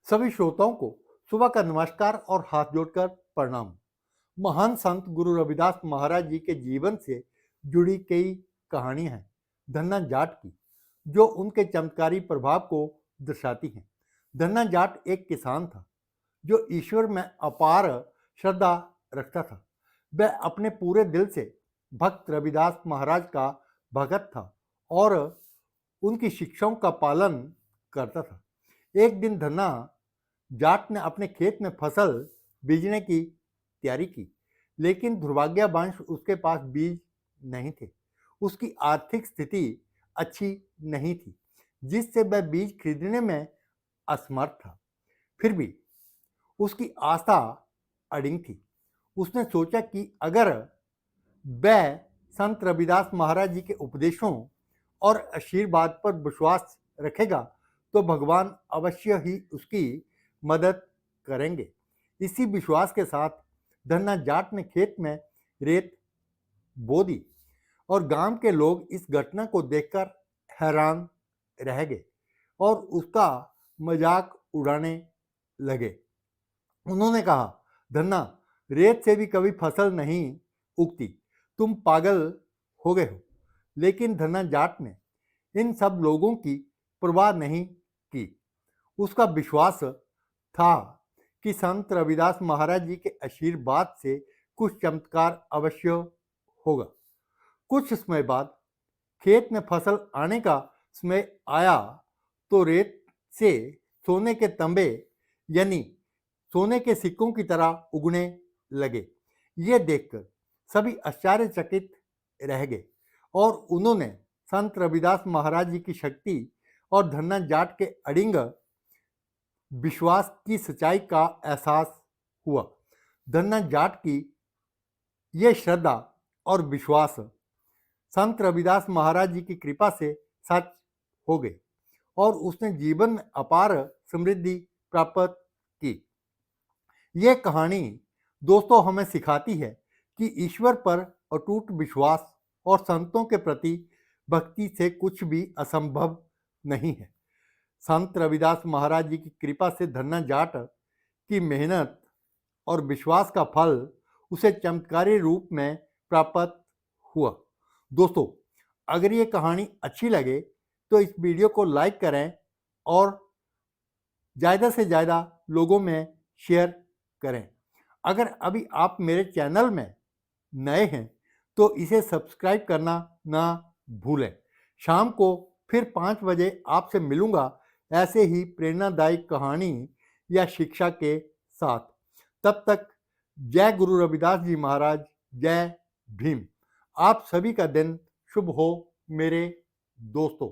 सभी श्रोताओं को सुबह का नमस्कार और हाथ जोड़कर प्रणाम। महान संत गुरु रविदास महाराज जी के जीवन से जुड़ी कई कहानियां हैं धन्ना जाट की, जो उनके चमत्कारी प्रभाव को दर्शाती हैं। धन्ना जाट एक किसान था जो ईश्वर में अपार श्रद्धा रखता था। वह अपने पूरे दिल से भक्त रविदास महाराज का भगत था और उनकी शिक्षाओं का पालन करता था। एक दिन धन्ना जाट ने अपने खेत में फसल बीजने की तैयारी की, लेकिन दुर्भाग्यवश उसके पास बीज नहीं थे। उसकी आर्थिक स्थिति अच्छी नहीं थी, जिससे वह बीज खरीदने में असमर्थ था। फिर भी उसकी आस्था अडिग थी। उसने सोचा कि अगर वह संत रविदास महाराज जी के उपदेशों और आशीर्वाद पर विश्वास रखेगा तो भगवान अवश्य ही उसकी मदद करेंगे। इसी विश्वास के साथ धन्ना जाट ने खेत में रेत बो दी और गांव के लोग इस घटना को देखकर हैरान रह गए और उसका मजाक उड़ाने लगे। उन्होंने कहा, धन्ना, रेत से भी कभी फसल नहीं उगती, तुम पागल हो गए हो। लेकिन धन्ना जाट ने इन सब लोगों की परवाह नहीं की। उसका विश्वास था कि संत रविदास महाराज जी के आशीर्वाद से कुछ चमत्कार अवश्य होगा। कुछ समय बाद खेत में फसल आने का समय आया तो रेत से सोने के तंबे यानी सोने के सिक्कों की तरह उगने लगे। ये देखकर सभी आश्चर्यचकित रह गए और उन्होंने संत रविदास महाराज जी की शक्ति और धन्ना जाट के अडिग विश्वास की सच्चाई का एहसास हुआ। धन्ना जाट की यह श्रद्धा और विश्वास संत रविदास महाराज जी की कृपा से सच हो गए और उसने जीवन में अपार समृद्धि प्राप्त की। यह कहानी दोस्तों हमें सिखाती है कि ईश्वर पर अटूट विश्वास और संतों के प्रति भक्ति से कुछ भी असंभव नहीं है। संत रविदास महाराज जी की कृपा से धन्ना जाट की मेहनत और विश्वास का फल उसे चमत्कारी रूप में प्राप्त हुआ। दोस्तों, अगर ये कहानी अच्छी लगे तो इस वीडियो को लाइक करें और ज़्यादा से ज़्यादा लोगों में शेयर करें। अगर अभी आप मेरे चैनल में नए हैं तो इसे सब्सक्राइब करना ना भूलें। शाम को फिर 5 बजे आपसे मिलूंगा ऐसे ही प्रेरणादायक कहानी या शिक्षा के साथ। तब तक जय गुरु रविदास जी महाराज, जय भीम। आप सभी का दिन शुभ हो मेरे दोस्तों।